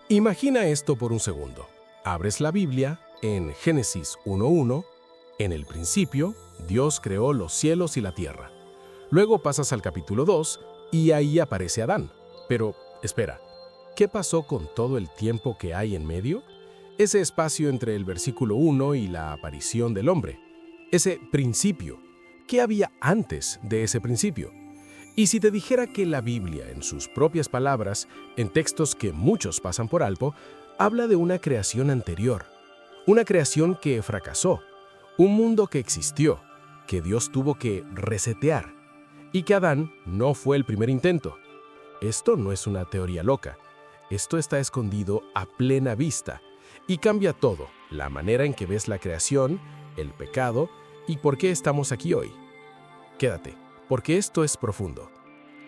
Imagina esto por un segundo. Abres la Biblia en Génesis 1:1. En el principio, Dios creó los cielos y la tierra. Luego pasas al capítulo 2 y ahí aparece Adán. Pero, espera, ¿qué pasó con todo el tiempo que hay en medio? Ese espacio entre el versículo 1 y la aparición del hombre. Ese principio. ¿Qué había antes de ese principio? Y si te dijera que la Biblia, en sus propias palabras, en textos que muchos pasan por alto, habla de una creación anterior, una creación que fracasó, un mundo que existió, que Dios tuvo que resetear, y que Adán no fue el primer intento. Esto no es una teoría loca, esto está escondido a plena vista, y cambia todo, la manera en que ves la creación, el pecado, y por qué estamos aquí hoy. Quédate, porque esto es profundo.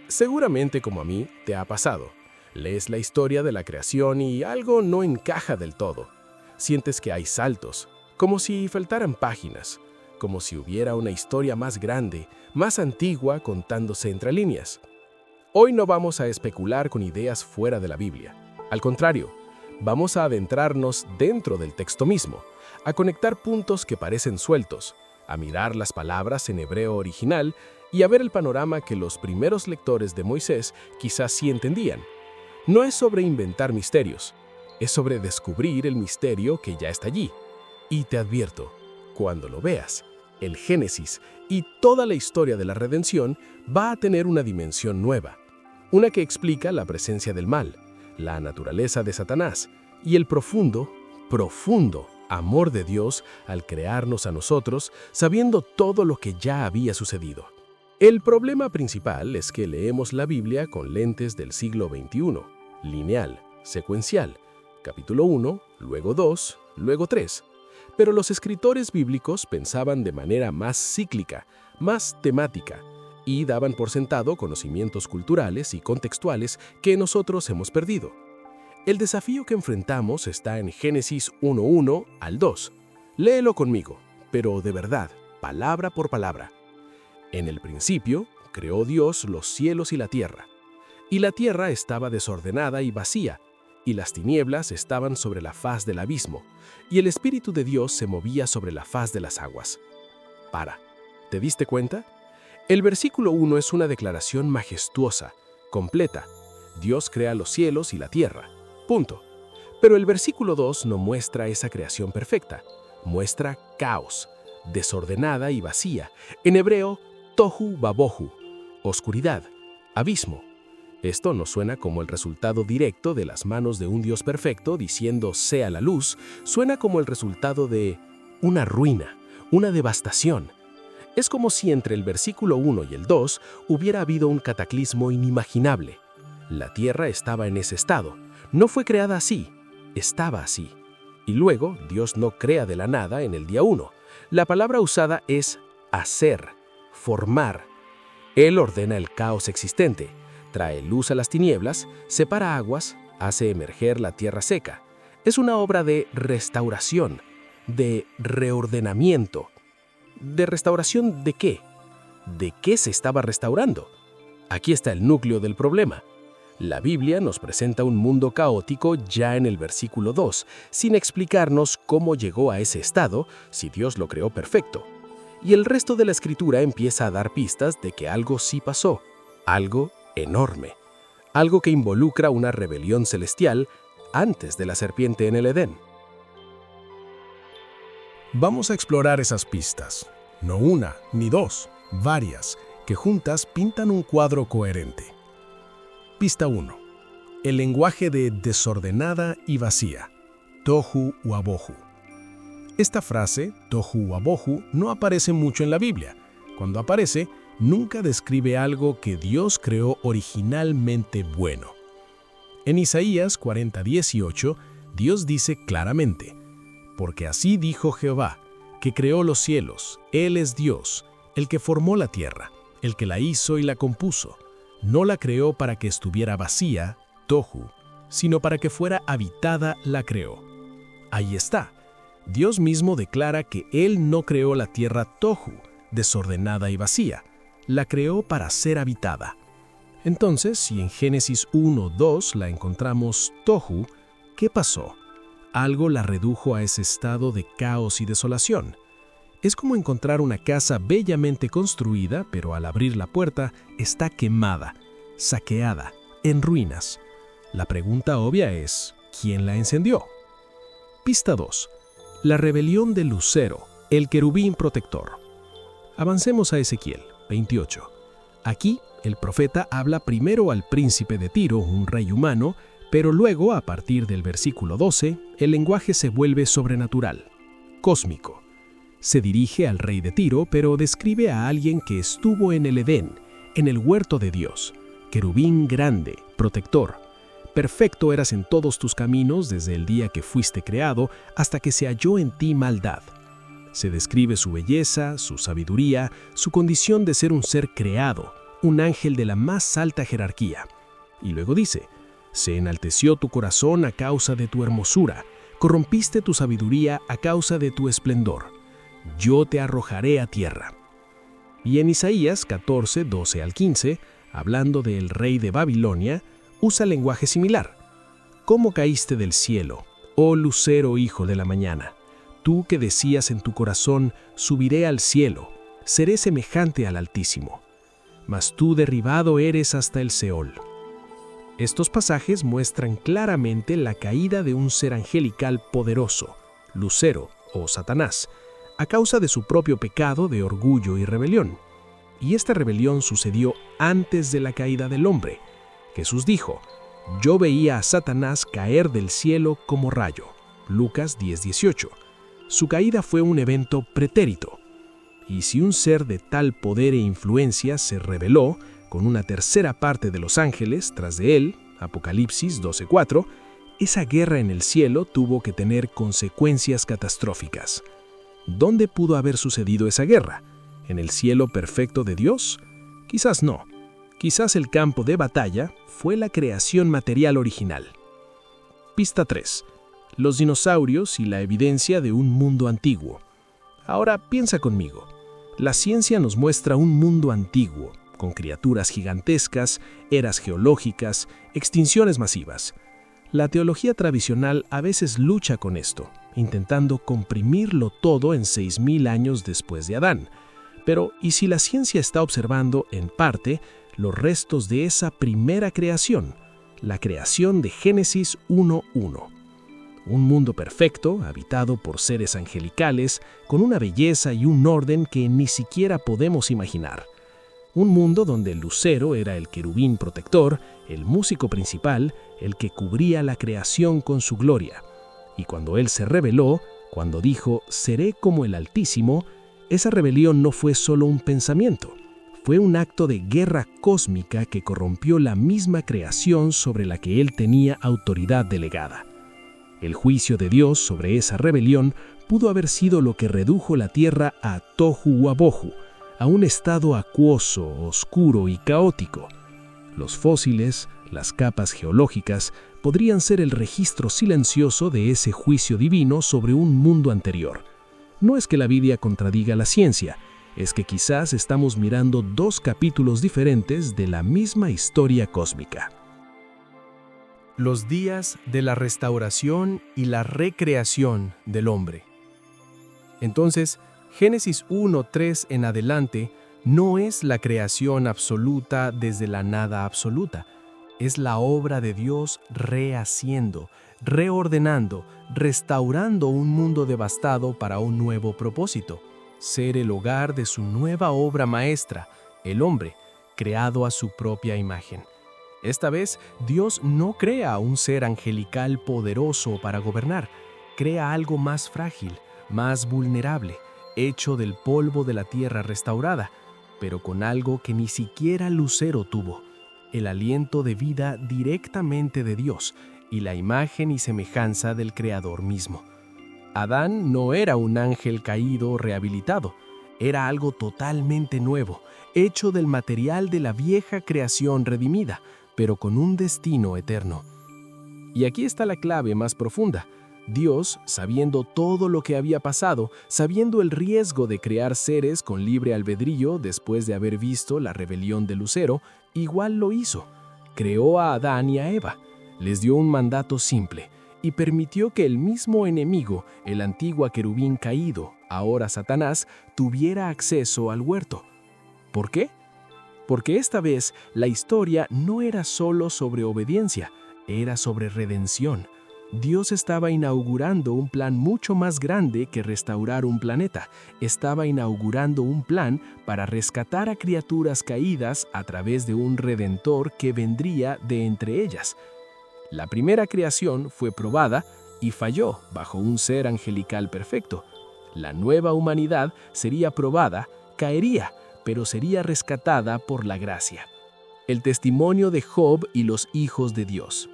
Seguramente, como a mí, te ha pasado. Lees la historia de la creación y algo no encaja del todo. Sientes que hay saltos, como si faltaran páginas, como si hubiera una historia más grande, más antigua contándose entre líneas. Hoy no vamos a especular con ideas fuera de la Biblia. Al contrario, vamos a adentrarnos dentro del texto mismo, a conectar puntos que parecen sueltos, a mirar las palabras en hebreo original y a ver el panorama que los primeros lectores de Moisés quizás sí entendían. No es sobre inventar misterios, es sobre descubrir el misterio que ya está allí. Y te advierto, cuando lo veas, el Génesis y toda la historia de la redención va a tener una dimensión nueva, una que explica la presencia del mal, la naturaleza de Satanás y el profundo amor de Dios al crearnos a nosotros sabiendo todo lo que ya había sucedido. El problema principal es que leemos la Biblia con lentes del siglo XXI, lineal, secuencial, capítulo 1, luego 2, luego 3. Pero los escritores bíblicos pensaban de manera más cíclica, más temática, y daban por sentado conocimientos culturales y contextuales que nosotros hemos perdido. El desafío que enfrentamos está en Génesis 1:1 al 2. Léelo conmigo, pero de verdad, palabra por palabra. En el principio, creó Dios los cielos y la la tierra estaba desordenada y vacía, y las tinieblas estaban sobre la faz del abismo, y el Espíritu de Dios se movía sobre la faz de las aguas. ¿Te diste cuenta? El versículo 1 es una declaración majestuosa, completa. Dios crea los cielos y la tierra. Punto. Pero el versículo 2 no muestra esa creación perfecta. Muestra caos, desordenada y vacía. En hebreo, tohu vabohu, oscuridad, abismo. Esto no suena como el resultado directo de las manos de un Dios perfecto diciendo sea la luz, suena como el resultado de una ruina, una devastación. Es como si entre el versículo 1 y el 2 hubiera habido un cataclismo inimaginable. La tierra estaba en ese estado. No fue creada así, estaba así. Y luego, Dios no crea de la nada en el día 1. La palabra usada es hacer, formar. Él ordena el caos existente, trae luz a las tinieblas, separa aguas, hace emerger la tierra seca. Es una obra de restauración, de reordenamiento. ¿De restauración de qué? ¿De qué se estaba restaurando? Aquí está el núcleo del problema. La Biblia nos presenta un mundo caótico ya en el versículo 2, sin explicarnos cómo llegó a ese estado si Dios lo creó perfecto. Y el resto de la escritura empieza a dar pistas de que algo sí pasó, algo enorme, algo que involucra una rebelión celestial antes de la serpiente en el Edén. Vamos a explorar esas pistas, no una ni dos, varias, que juntas pintan un cuadro coherente. Pista 1. El lenguaje de desordenada y vacía, tohu wabohu. Esta frase, tohu wabohu, no aparece mucho en la Biblia. Cuando aparece, nunca describe algo que Dios creó originalmente bueno. En Isaías 40:18, Dios dice claramente: porque así dijo Jehová, que creó los cielos, Él es Dios, el que formó la tierra, el que la hizo y la compuso. No la creó para que estuviera vacía, tohu, sino para que fuera habitada la creó. Ahí está. Dios mismo declara que Él no creó la tierra tohu, desordenada y vacía. La creó para ser habitada. Entonces, si en Génesis 1:2 la encontramos tohu, ¿Qué pasó? Algo la redujo a ese estado de caos y desolación. Es como encontrar una casa bellamente construida, pero al abrir la puerta está quemada, saqueada, en ruinas. La pregunta obvia es, ¿quién la encendió? Pista 2. La rebelión de Lucero, el querubín protector. Avancemos a Ezequiel 28. Aquí, el profeta habla primero al príncipe de Tiro, un rey humano, pero luego, a partir del versículo 12, el lenguaje se vuelve sobrenatural, cósmico. Se dirige al rey de Tiro, pero describe a alguien que estuvo en el Edén, en el huerto de Dios, querubín grande, protector. Perfecto eras en todos tus caminos desde el día que fuiste creado hasta que se halló en ti maldad. Se describe su belleza, su sabiduría, su condición de ser un ser creado, un ángel de la más alta jerarquía. Y luego dice, se enalteció tu corazón a causa de tu hermosura, corrompiste tu sabiduría a causa de tu esplendor. Yo te arrojaré a tierra. Y en Isaías 14, 12 al 15, hablando del rey de Babilonia, usa lenguaje similar. ¿Cómo caíste del cielo, oh lucero hijo de la mañana? Tú que decías en tu corazón, subiré al cielo, seré semejante al Altísimo. Mas tú derribado eres hasta el Seol. Estos pasajes muestran claramente la caída de un ser angelical poderoso, Lucero o Satanás, a causa de su propio pecado de orgullo y rebelión. Y esta rebelión sucedió antes de la caída del hombre. Jesús dijo, yo veía a Satanás caer del cielo como rayo. Lucas 10:18. Su caída fue un evento pretérito. Y si un ser de tal poder e influencia se rebeló, con una tercera parte de los ángeles tras de él, Apocalipsis 12:4, esa guerra en el cielo tuvo que tener consecuencias catastróficas. ¿Dónde pudo haber sucedido esa guerra? ¿En el cielo perfecto de Dios? Quizás no. Quizás el campo de batalla fue la creación material original. Pista 3. Los dinosaurios y la evidencia de un mundo antiguo. Ahora piensa conmigo. La ciencia nos muestra un mundo antiguo, con criaturas gigantescas, eras geológicas, extinciones masivas. La teología tradicional a veces lucha con esto, intentando comprimirlo todo en 6.000 años después de Adán. Pero, ¿y si la ciencia está observando, en parte, los restos de esa primera creación, la creación de Génesis 1:1? Un mundo perfecto, habitado por seres angelicales, con una belleza y un orden que ni siquiera podemos imaginar. Un mundo donde el lucero era el querubín protector, el músico principal, el que cubría la creación con su gloria. Y cuando él se rebeló, cuando dijo, seré como el Altísimo, esa rebelión no fue solo un pensamiento, fue un acto de guerra cósmica que corrompió la misma creación sobre la que él tenía autoridad delegada. El juicio de Dios sobre esa rebelión pudo haber sido lo que redujo la tierra a tohu wabohu, a un estado acuoso, oscuro y caótico. Los fósiles, las capas geológicas, podrían ser el registro silencioso de ese juicio divino sobre un mundo anterior. No es que la Biblia contradiga la ciencia, es que quizás estamos mirando dos capítulos diferentes de la misma historia cósmica. Los días de la restauración y la recreación del hombre. Entonces, Génesis 1:3 en adelante no es la creación absoluta desde la nada absoluta, es la obra de Dios rehaciendo, reordenando, restaurando un mundo devastado para un nuevo propósito, ser el hogar de su nueva obra maestra, el hombre, creado a su propia imagen. Esta vez, Dios no crea un ser angelical poderoso para gobernar, crea algo más frágil, más vulnerable, hecho del polvo de la tierra restaurada, pero con algo que ni siquiera Lucero tuvo, el aliento de vida directamente de Dios y la imagen y semejanza del Creador mismo. Adán no era un ángel caído rehabilitado, era algo totalmente nuevo, hecho del material de la vieja creación redimida, pero con un destino eterno. Y aquí está la clave más profunda. Dios, sabiendo todo lo que había pasado, sabiendo el riesgo de crear seres con libre albedrío después de haber visto la rebelión de Lucero, igual lo hizo. Creó a Adán y a Eva. Les dio un mandato simple: y permitió que el mismo enemigo, el antiguo querubín caído, ahora Satanás, tuviera acceso al huerto. ¿Por qué? Porque esta vez la historia no era solo sobre obediencia, era sobre redención. Dios estaba inaugurando un plan mucho más grande que restaurar un planeta. Estaba inaugurando un plan para rescatar a criaturas caídas a través de un redentor que vendría de entre ellas. La primera creación fue probada y falló bajo un ser angelical perfecto. La nueva humanidad sería probada, caería, pero sería rescatada por la gracia. El testimonio de Job y los hijos de Dios.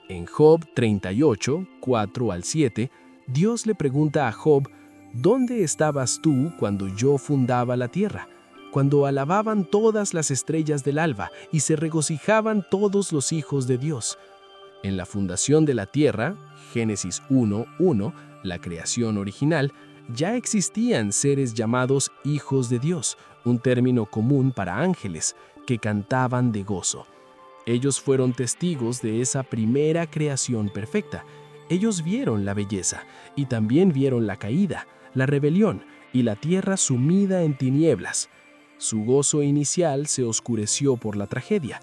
En Job 38, 4 al 7, Dios le pregunta a Job, ¿dónde estabas tú cuando yo fundaba la tierra? Cuando alababan todas las estrellas del alba y se regocijaban todos los hijos de Dios. En la fundación de la tierra, Génesis 1:1, la creación original, ya existían seres llamados hijos de Dios, un término común para ángeles, que cantaban de gozo. Ellos fueron testigos de esa primera creación perfecta. Ellos vieron la belleza y también vieron la caída, la rebelión y la tierra sumida en tinieblas. Su gozo inicial se oscureció por la tragedia.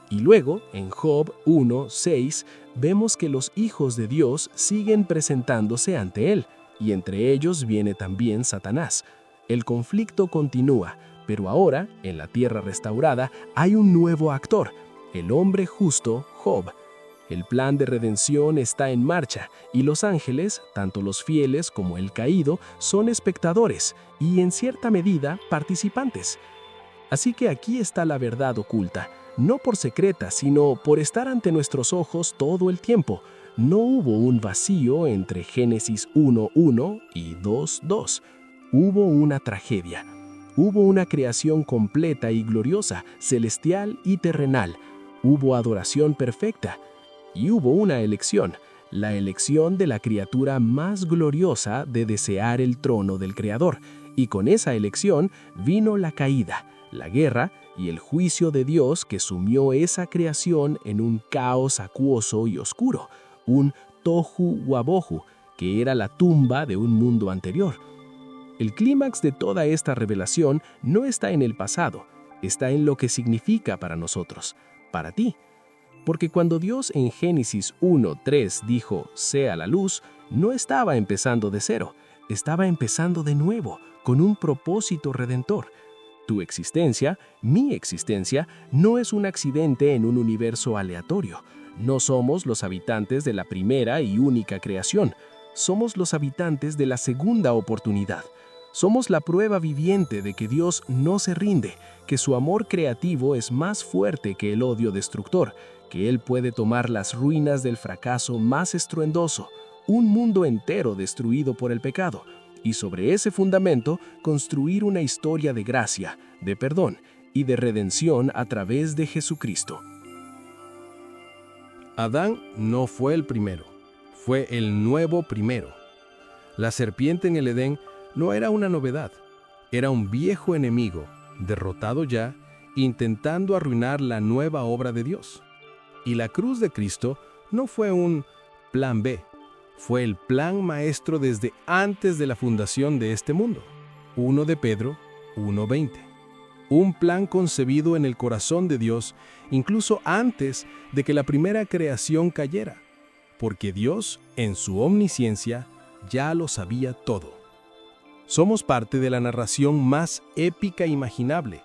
Y luego, en Job 1:6, vemos que los hijos de Dios siguen presentándose ante Él, y entre ellos viene también Satanás. El conflicto continúa, pero ahora, en la tierra restaurada, hay un nuevo actor, el hombre justo, Job. El plan de redención está en marcha, y los ángeles, tanto los fieles como el caído, son espectadores y, en cierta medida, participantes. Así que aquí está la verdad oculta, no por secreta, sino por estar ante nuestros ojos todo el tiempo. No hubo un vacío entre Génesis 1:1 y 2:2. Hubo una tragedia. Hubo una creación completa y gloriosa, celestial y terrenal. Hubo adoración perfecta. Y hubo una elección, la elección de la criatura más gloriosa de desear el trono del Creador. Y con esa elección vino la caída, la guerra y el juicio de Dios que sumió esa creación en un caos acuoso y oscuro, un tohu wabohu, que era la tumba de un mundo anterior. El clímax de toda esta revelación no está en el pasado, está en lo que significa para nosotros, para ti. Porque cuando Dios en Génesis 1:3 dijo, sea la luz, no estaba empezando de cero, estaba empezando de nuevo, con un propósito redentor. Tu existencia, mi existencia, no es un accidente en un universo aleatorio. No somos los habitantes de la primera y única creación. Somos los habitantes de la segunda oportunidad. Somos la prueba viviente de que Dios no se rinde, que su amor creativo es más fuerte que el odio destructor, que Él puede tomar las ruinas del fracaso más estruendoso, un mundo entero destruido por el pecado, y sobre ese fundamento construir una historia de gracia, de perdón y de redención a través de Jesucristo. Adán no fue el primero, fue el nuevo primero. La serpiente en el Edén no era una novedad, era un viejo enemigo, derrotado ya, intentando arruinar la nueva obra de Dios. Y la cruz de Cristo no fue un plan B, fue el plan maestro desde antes de la fundación de este mundo. 1 de Pedro 1:20. Un plan concebido en el corazón de Dios incluso antes de que la primera creación cayera, porque Dios, en su omnisciencia, ya lo sabía todo. Somos parte de la narración más épica imaginable,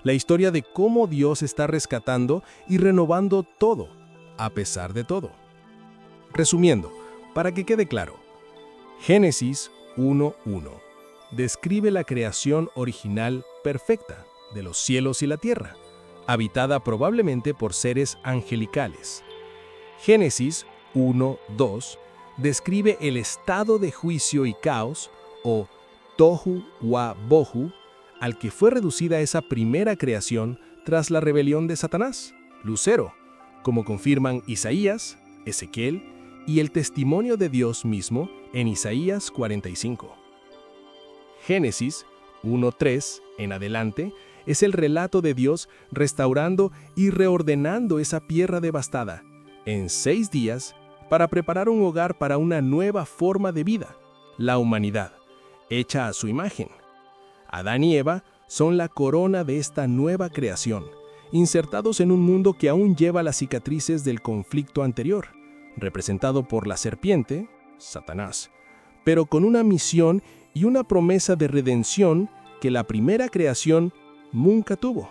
la historia de cómo Dios está rescatando y renovando todo, a pesar de todo. Resumiendo, para que quede claro, Génesis 1:1 describe la creación original perfecta de los cielos y la tierra, habitada probablemente por seres angelicales. Génesis 1:2 describe el estado de juicio y caos, o tohu wa bohu, al que fue reducida esa primera creación tras la rebelión de Satanás, Lucero, como confirman Isaías, Ezequiel y el testimonio de Dios mismo en Isaías 45. Génesis 1:3 en adelante es el relato de Dios restaurando y reordenando esa tierra devastada en 6 días para preparar un hogar para una nueva forma de vida, la humanidad, hecha a su imagen. Adán y Eva son la corona de esta nueva creación, insertados en un mundo que aún lleva las cicatrices del conflicto anterior, representado por la serpiente, Satanás, pero con una misión y una promesa de redención que la primera creación nunca tuvo.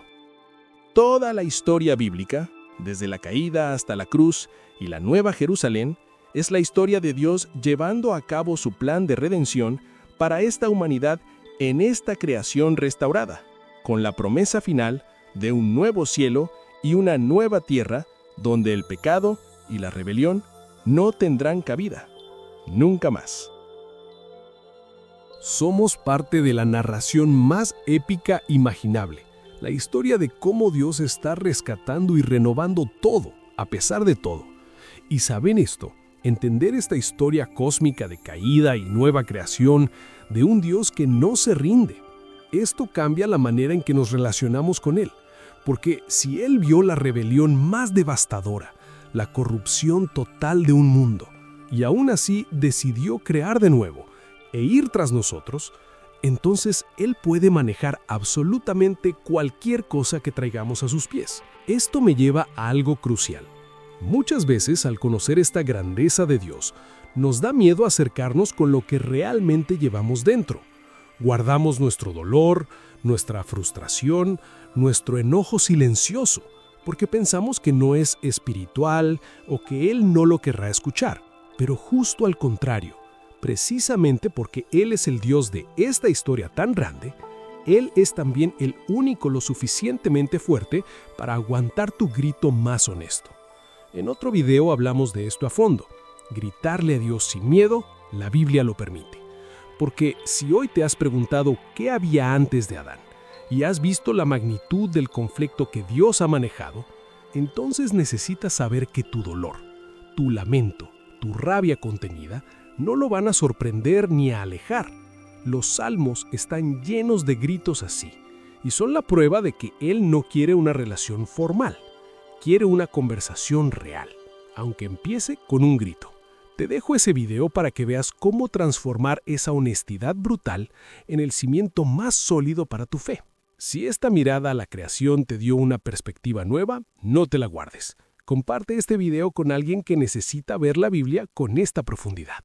Toda la historia bíblica, desde la caída hasta la cruz y la Nueva Jerusalén, es la historia de Dios llevando a cabo su plan de redención para esta humanidad en esta creación restaurada, con la promesa final de un nuevo cielo y una nueva tierra donde el pecado y la rebelión no tendrán cabida, nunca más. Somos parte de la narración más épica imaginable, la historia de cómo Dios está rescatando y renovando todo, a pesar de todo. Y saben esto, entender esta historia cósmica de caída y nueva creación de un Dios que no se rinde. Esto cambia la manera en que nos relacionamos con Él, porque si Él vio la rebelión más devastadora, la corrupción total de un mundo, y aún así decidió crear de nuevo e ir tras nosotros, entonces Él puede manejar absolutamente cualquier cosa que traigamos a sus pies. Esto me lleva a algo crucial. Muchas veces, al conocer esta grandeza de Dios, nos da miedo acercarnos con lo que realmente llevamos dentro. Guardamos nuestro dolor, nuestra frustración, nuestro enojo silencioso, porque pensamos que no es espiritual o que Él no lo querrá escuchar. Pero justo al contrario, precisamente porque Él es el Dios de esta historia tan grande, Él es también el único lo suficientemente fuerte para aguantar tu grito más honesto. En otro video hablamos de esto a fondo. Gritarle a Dios sin miedo, la Biblia lo permite. Porque si hoy te has preguntado qué había antes de Adán y has visto la magnitud del conflicto que Dios ha manejado, entonces necesitas saber que tu dolor, tu lamento, tu rabia contenida no lo van a sorprender ni a alejar. Los salmos están llenos de gritos así y son la prueba de que Él no quiere una relación formal. Quiere una conversación real, aunque empiece con un grito. Te dejo ese video para que veas cómo transformar esa honestidad brutal en el cimiento más sólido para tu fe. Si esta mirada a la creación te dio una perspectiva nueva, no te la guardes. Comparte este video con alguien que necesita ver la Biblia con esta profundidad.